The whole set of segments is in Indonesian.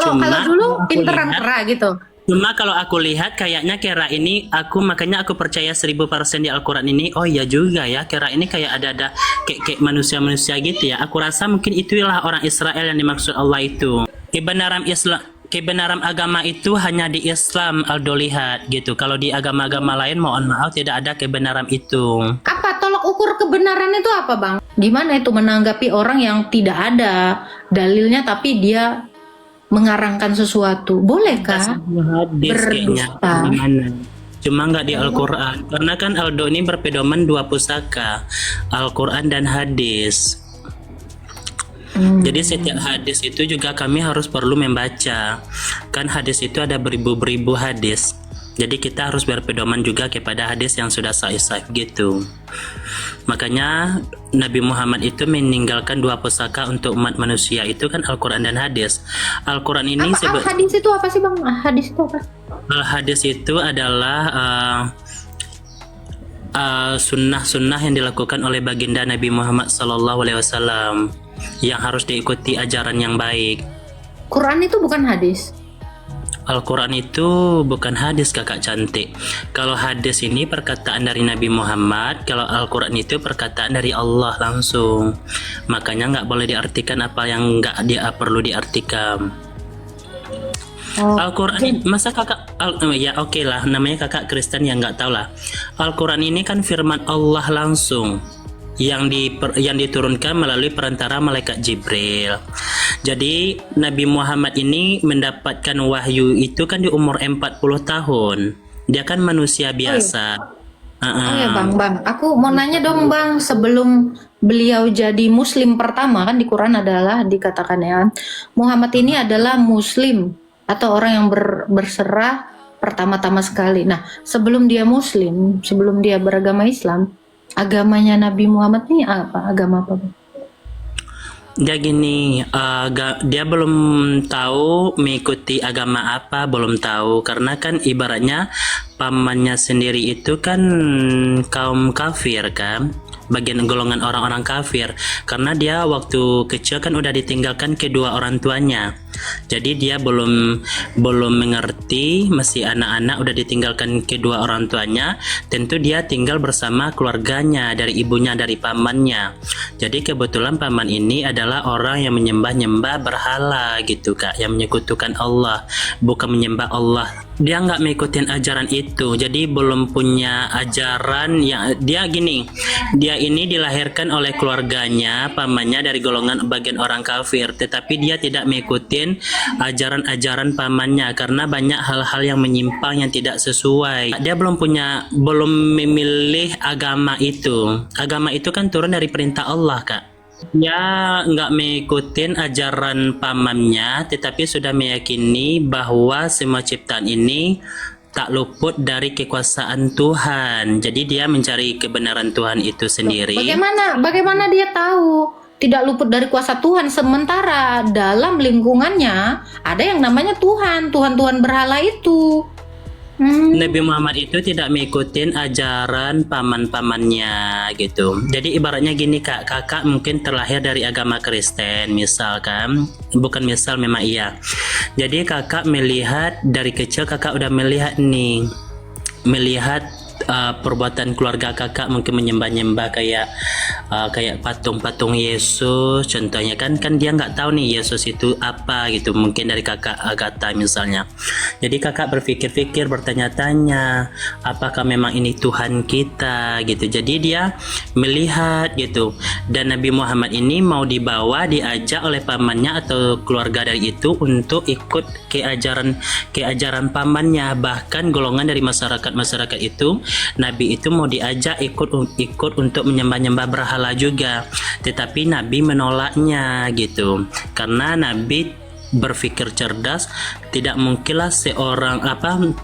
Kalau Cuma dulu aku pinteran lihat kera gitu. Cuma kalau aku lihat kayaknya Kera ini makanya aku percaya 1000% di Al-Quran ini. Oh iya juga ya, Kera ini kayak ada kayak manusia-manusia gitu ya. Aku rasa mungkin itulah orang Israel yang dimaksud Allah itu. Kebenaran agama itu hanya di Islam Aldo lihat gitu. Kalau di agama-agama lain mohon maaf tidak ada kebenaran itu. Apa tolok ukur kebenaran itu apa, Bang? Gimana itu menanggapi orang yang tidak ada dalilnya tapi dia mengarangkan sesuatu? Ada Bolehkah sebuah hadis kayaknya di berdusta? mana. Cuma nggak di Al-Quran. Karena kan Aldo ini berpedoman dua pusaka, Al-Quran dan hadis. Jadi setiap hadis itu juga kami harus perlu membaca. Kan hadis itu ada beribu-beribu hadis. Jadi kita harus berpedoman juga kepada hadis yang sudah sahih gitu. Makanya Nabi Muhammad itu meninggalkan dua pusaka untuk umat manusia itu kan Al-Quran dan hadis. Al-Quran ini Hadis itu apa sih, Bang? Hadis itu apa? Hadis itu adalah sunnah-sunnah yang dilakukan oleh baginda Nabi Muhammad SAW yang harus diikuti ajaran yang baik. Quran itu bukan hadis. Al-Quran itu bukan hadis kakak cantik. Kalau hadis ini perkataan dari Nabi Muhammad, kalau Al-Quran itu perkataan dari Allah langsung. Makanya nggak boleh diartikan apa yang nggak dia perlu diartikan. Al-Quran masa kakak ya oke lah namanya kakak Kristen yang nggak tahu lah. Al-Quran ini kan firman Allah langsung yang diturunkan melalui perantara malaikat Jibril. Jadi Nabi Muhammad ini mendapatkan wahyu itu kan di umur 40 tahun. Dia kan manusia biasa. Oh ya Bang, aku mau nanya dong Bang, sebelum beliau jadi Muslim pertama kan di Quran adalah dikatakan ya, Muhammad ini adalah Muslim atau orang yang berserah pertama-tama sekali. Nah, sebelum dia Muslim, sebelum dia beragama Islam, agamanya Nabi Muhammad ini apa? Agama apa Bang? Dia gini, dia belum tahu mengikuti agama apa, belum tahu karena kan ibaratnya pamannya sendiri itu kan kaum kafir kan, bagian golongan orang-orang kafir karena dia waktu kecil kan udah ditinggalkan kedua orang tuanya. Jadi dia belum mengerti, masih anak-anak udah ditinggalkan kedua orang tuanya, tentu dia tinggal bersama keluarganya dari ibunya dari pamannya. Jadi kebetulan paman ini adalah orang yang menyembah-nyembah berhala gitu Kak, yang menyekutukan Allah, bukan menyembah Allah. Dia nggak mengikuti ajaran itu, jadi belum punya ajaran yang dia gini. Dia ini dilahirkan oleh keluarganya, pamannya dari golongan bagian orang kafir, tetapi dia tidak mengikuti ajaran-ajaran pamannya karena banyak hal-hal yang menyimpang yang tidak sesuai. Dia belum memilih agama itu. Agama itu kan turun dari perintah Allah Kak. Dia nggak mengikuti ajaran pamannya, tetapi sudah meyakini bahwa semua ciptaan ini tak luput dari kekuasaan Tuhan. Jadi dia mencari kebenaran Tuhan itu sendiri. Bagaimana dia tahu tidak luput dari kuasa Tuhan sementara dalam lingkungannya ada yang namanya Tuhan berhala itu. Nabi Muhammad itu tidak mengikuti ajaran paman-pamannya gitu. Jadi ibaratnya gini Kak, kakak mungkin terlahir dari agama Kristen misalkan, bukan misal memang iya. Jadi kakak melihat dari kecil kakak udah melihat perbuatan keluarga kakak mungkin menyembah-nyembah kayak patung-patung Yesus contohnya kan dia nggak tahu nih Yesus itu apa gitu, mungkin dari kakak Agatha misalnya. Jadi kakak berpikir-pikir, bertanya-tanya apakah memang ini Tuhan kita gitu. Jadi dia melihat gitu, dan Nabi Muhammad ini mau diajak oleh pamannya atau keluarga dari itu untuk ikut ke ajaran pamannya. Bahkan golongan dari masyarakat itu Nabi itu mau diajak ikut untuk menyembah-nyembah berhala juga, tetapi Nabi menolaknya gitu karena Nabi berpikir cerdas. Tidak mungkinlah seorang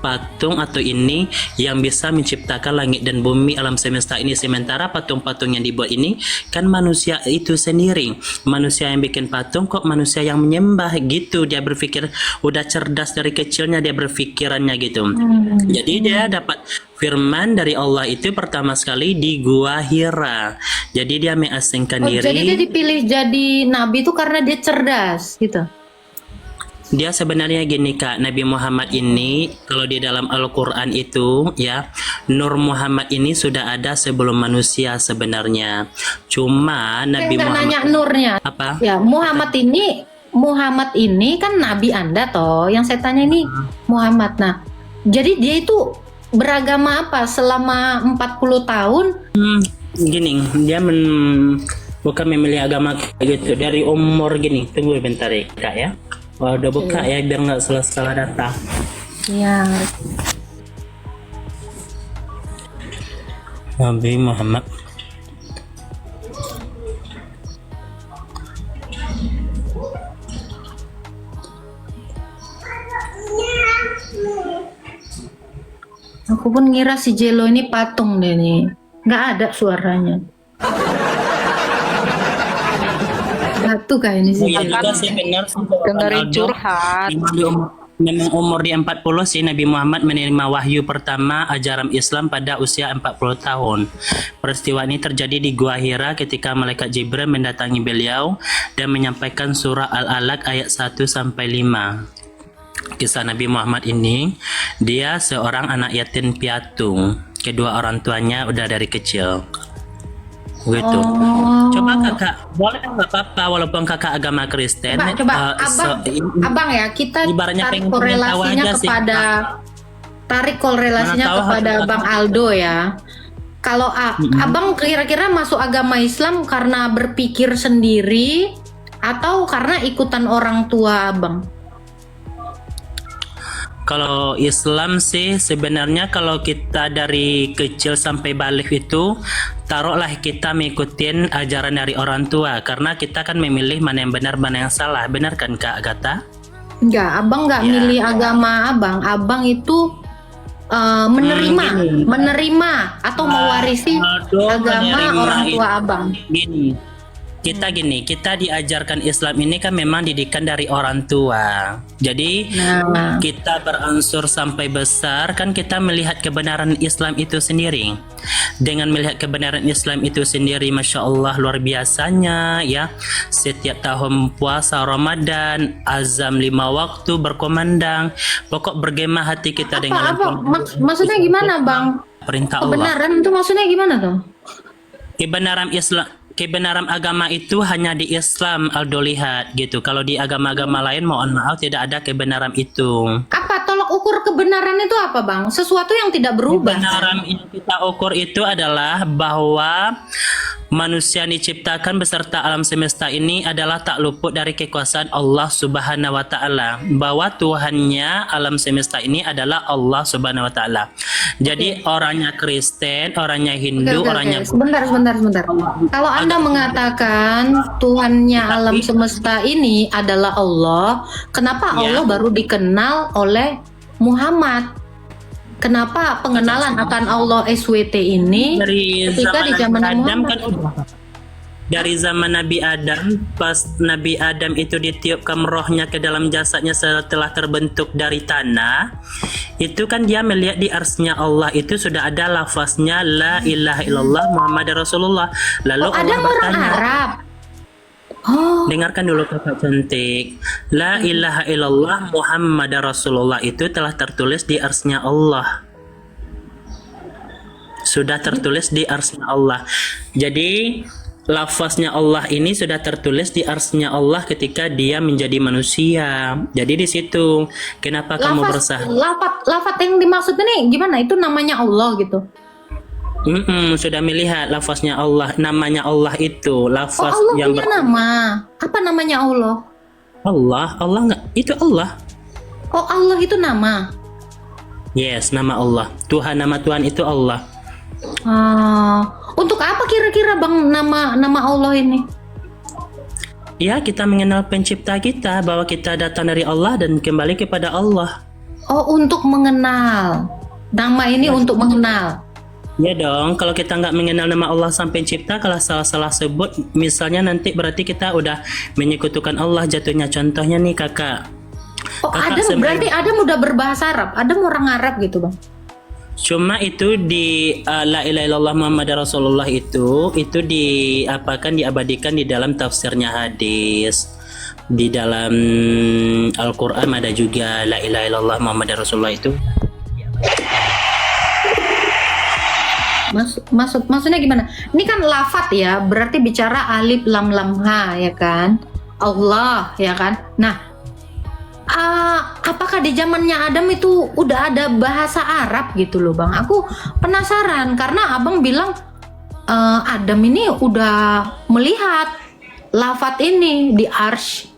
patung atau ini yang bisa menciptakan langit dan bumi alam semesta ini, sementara patung-patung yang dibuat ini kan manusia itu sendiri. Manusia yang bikin patung kok manusia yang menyembah gitu. Dia berpikir udah cerdas dari kecilnya, dia berpikirannya gitu. Jadi dia dapat firman dari Allah itu pertama sekali di Gua Hira. Jadi dia mengasingkan diri. Jadi dia dipilih jadi nabi itu karena dia cerdas gitu. Dia sebenarnya gini Kak, Nabi Muhammad ini kalau di dalam Al-Quran itu ya, Nur Muhammad ini sudah ada sebelum manusia sebenarnya. Cuma Saya Nabi nggak Muhammad nanya nurnya. apa? Ya, Muhammad ini kan nabi Anda toh. Yang saya tanya ini Muhammad. Nah, jadi dia itu beragama apa selama 40 tahun? Gini, dia bukan memilih agama kayak gitu dari umur gini. Tunggu bentar ya Kak ya. Wah, udah buka ya biar nggak salah data. Ya, Nabi Muhammad. aku pun ngira si Jelo ini patung deh nih. Nggak ada suaranya. Batu kayak ini sih. Iya juga sih benar sih. Dengerin curhat. Memang umur di 40 sih Nabi Muhammad menerima wahyu pertama ajaran Islam pada usia 40 tahun. Peristiwa ini terjadi di Gua Hira ketika malaikat Jibril mendatangi beliau dan menyampaikan surah Al-Alaq ayat 1 sampai 5. Kisah Nabi Muhammad ini, dia seorang anak yatim piatu. Kedua orang tuanya udah dari kecil. Gitu. Oh. Coba kakak, boleh nggak apa-apa walaupun kakak agama Kristen. Coba abang ya, kita ibaratnya tarik pengen tahu korelasinya aja sih. tarik korelasinya Mana tahu kepada harus- Bang Aldo ya. Kalau abang kira-kira masuk agama Islam karena berpikir sendiri atau karena ikutan orang tua abang? Kalau Islam sih sebenarnya kalau kita dari kecil sampai balik itu taruhlah kita mengikutin ajaran dari orang tua karena kita kan memilih mana yang benar mana yang salah, benar kan Kak Agatha? Enggak, abang nggak Ya. milih agama abang. Abang itu menerima atau mewarisi Aduh, agama menerima orang tua itu. abang. Gini, kita diajarkan Islam ini kan memang didikan dari orang tua. Jadi Nah, kita beransur sampai besar kan kita melihat kebenaran Islam itu sendiri. Dengan melihat kebenaran Islam itu sendiri, Masya Allah luar biasanya ya. Setiap tahun puasa Ramadan, azam 5 waktu berkomandang. Pokok bergemah hati kita dengan maksudnya gimana bang? perintah Allah. Kebenaran itu maksudnya gimana tuh? Kebenaran agama itu hanya di Islam Aldo lihat gitu. Kalau di agama-agama lain mohon maaf tidak ada kebenaran itu. Apa tolok ukur kebenaran itu apa bang? Sesuatu yang tidak berubah. Kebenaran yang kita ukur itu adalah bahwa manusia diciptakan beserta alam semesta ini adalah tak luput dari kekuasaan Allah Subhanahu wa taala. Bahwa Tuhannya alam semesta ini adalah Allah Subhanahu wa taala. Jadi orangnya Kristen, orangnya Hindu, Oke. orangnya Sebentar. Kalau Anda mengatakan Tuhannya alam semesta ini adalah Allah, kenapa Ya. Allah baru dikenal oleh Muhammad? Kenapa pengenalan akan Allah SWT ini dari ketika di zaman Nabi Adam Muhammad? kan udah. Dari zaman Nabi Adam, pas Nabi Adam itu ditiupkan rohnya ke dalam jasadnya setelah terbentuk dari tanah, itu kan dia melihat di arsnya Allah itu sudah ada lafaznya La ilaha illallah Muhammad Rasulullah. Lalu Ada Allah orang bertanya, Arab. Oh, dengarkan dulu kakak cantik. La ilaha illallah Muhammad Rasulullah itu telah tertulis di arsnya Allah. Sudah tertulis di arsnya Allah. Jadi lafaznya Allah ini sudah tertulis di arsnya Allah ketika dia menjadi manusia. Jadi di situ kenapa kamu berusaha? lafaz yang dimaksud ini gimana? Itu namanya Allah gitu. Sudah melihat lafaznya Allah, namanya Allah itu Oh, lafaz Allah yang punya nama. Apa namanya Allah? Allah nggak itu Allah. Oh, Allah itu nama. Yes, nama Allah. Tuhan, nama Tuhan itu Allah. Untuk apa kira-kira bang nama Allah ini? Ya, kita mengenal pencipta kita bahwa kita datang dari Allah dan kembali kepada Allah. Oh, untuk mengenal. Nama ini untuk mengenal. Ya dong, kalau kita nggak mengenal nama Allah sang pencipta, kalau salah-salah sebut, misalnya nanti berarti kita udah menyekutukan Allah jatuhnya. Contohnya nih kakak. Oh, Kakak Adam berarti Adam udah berbahasa Arab. Adam orang Arab gitu bang. Cuma itu di La ilaha illallah Muhammad Rasulullah itu diabadikan di dalam tafsirnya hadis. di dalam Al-Quran ada juga la ilaha illallah Muhammad Rasulullah itu. Maksudnya gimana? Ini kan lafat ya, berarti bicara alif lam lam ha ya kan? Allah ya kan? Nah, apakah di zamannya Adam itu udah ada bahasa Arab gitu loh Bang? Aku penasaran karena Abang bilang Adam ini udah melihat lafat ini di arsy.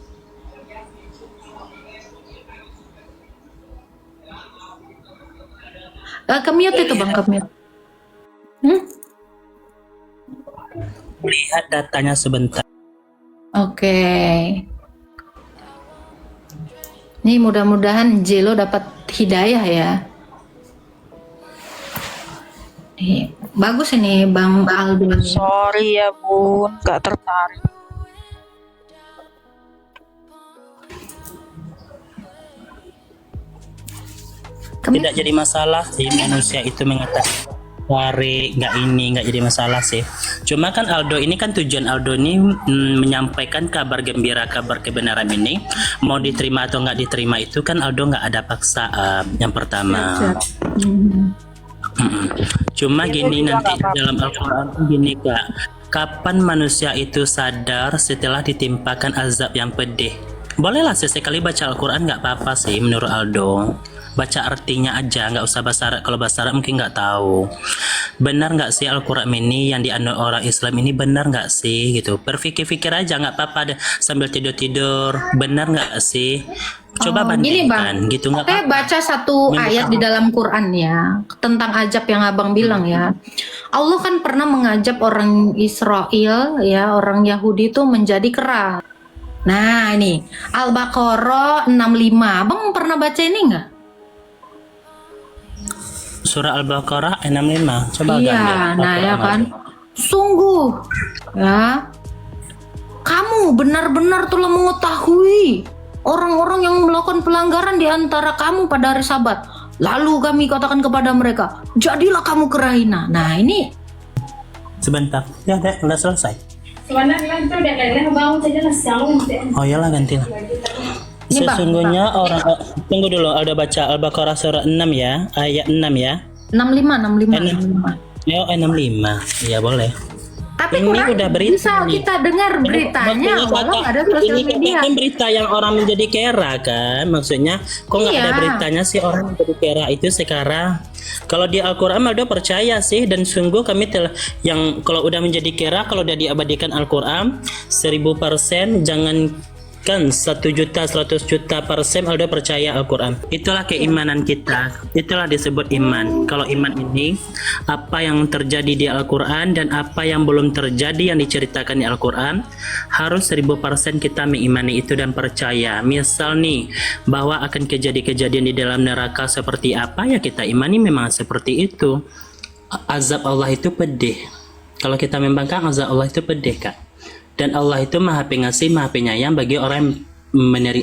Kemute itu Bang, kemute. Lihat datanya sebentar. Oke. Ini mudah-mudahan Jelo dapat hidayah ya. Nih, bagus ini Bang Aldo. Sorry ya Bun, gak tertarik. Tidak jadi masalah sih manusia itu mengatakan nggak jadi masalah sih. Cuma kan Aldo ini kan tujuan Aldo ini menyampaikan kabar gembira, kabar kebenaran ini mau diterima atau nggak diterima itu kan Aldo nggak ada paksaan yang pertama. Cuma gini nanti dalam Al-Quran gini Kak, kapan manusia itu sadar setelah ditimpakan azab yang pedih? Bolehlah sesekali baca Al-Quran, nggak apa-apa sih menurut Aldo. Baca artinya aja, nggak usah bahasa Arab. Kalau bahasa Arab mungkin nggak tahu. Benar nggak sih Al-Quran ini yang dianut orang Islam ini benar nggak sih gitu? Berpikir-pikir aja, nggak apa-apa deh sambil tidur-tidur. Benar nggak sih? Coba Gini bandingkan Bang, gitu nggak saya apa-apa. baca satu ayat di dalam Quran ya tentang ajab yang Abang bilang ya. Allah kan pernah mengajab orang Israel ya, orang Yahudi itu menjadi kera. Nah ini Al-Baqarah 65. Abang pernah baca ini nggak? Surah Al-Baqarah 65. Coba Iya, gambar. nah ya Al-Quran kan. aja. Sungguh ya, kamu benar-benar telah mengetahui orang-orang yang melakukan pelanggaran di antara kamu pada hari Sabat. Lalu kami katakan kepada mereka, jadilah kamu kerahina. Nah ini Sebentar. Ya, deh, udah selesai. Oh iyalah gantilah. Ini, Bang, Sesungguhnya orang tunggu dulu, Aldo baca Al-Baqarah surah 6 ya, ayat 6 ya. 65. Ya 65. Iya boleh. Tapi Ini Quran udah berita bisa nih. kita dengar beritanya walau nggak ada sosial ini media. kan berita yang orang menjadi kera kan, maksudnya kok nggak ada Iya. beritanya sih orang menjadi kera itu sekarang. Kalau di Al-Quran Aldo percaya sih, dan sungguh kami telah yang kalau udah menjadi kera, kalau udah diabadikan Al-Quran 1000%, jangan kan 1.100.000.000% Aldo percaya Al-Quran. Itulah keimanan kita, itulah disebut iman. Kalau iman ini apa yang terjadi di Al-Quran dan apa yang belum terjadi yang diceritakan di Al-Quran, harus 1000% kita mengimani itu dan percaya. Misal nih bahwa akan kejadian-kejadian di dalam neraka seperti apa, ya kita imani memang seperti itu. Azab Allah itu pedih. Kalau kita membangkang azab Allah itu pedih Kak. Dan Allah itu maha pengasih, maha penyayang bagi orang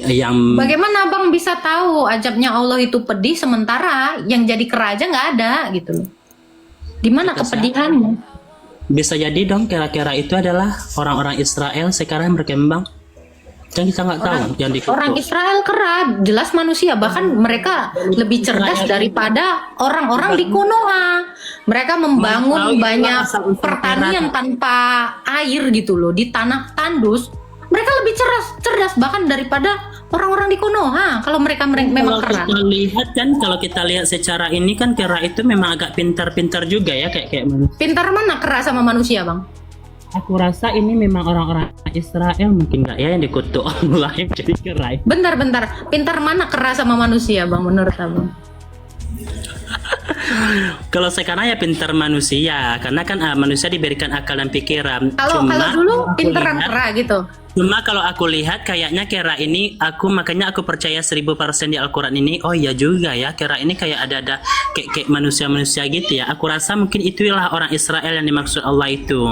yang Bagaimana Abang bisa tahu ajabnya Allah itu pedih sementara yang jadi kera aja nggak ada gitu loh? Di mana kepedihannya? bisa jadi dong kera-kera itu adalah orang-orang Israel sekarang yang berkembang. Kan kita nggak tahu yang dikutuk. Orang Israel kera, jelas manusia, bahkan mereka lebih cerdas daripada orang-orang di Konoha. Mereka membangun banyak pertanian tanpa air gitu loh, di tanah tandus. Mereka lebih cerdas bahkan daripada orang-orang di Konoha. Kalau mereka memang kera. Kita lihat kan, kalau kita lihat secara ini kan kera itu memang agak pintar-pintar juga ya, kayak manusia. Pintar mana kera sama manusia, Bang? Aku rasa ini memang orang-orang Israel mungkin nggak ya yang dikutuk Allah yang jadi kera. Bentar. Pintar mana kera sama manusia, Bang, menurut Abang? Kalau sekarang ya pintar manusia, karena kan manusia diberikan akal dan pikiran. Kalau dulu pinteran kera gitu. Cuma kalau aku lihat kayaknya kera ini, makanya aku percaya 1000% di Al-Quran ini. Oh iya juga ya, kera ini kayak ada kayak manusia-manusia gitu ya. Aku rasa mungkin itulah orang Israel yang dimaksud Allah itu.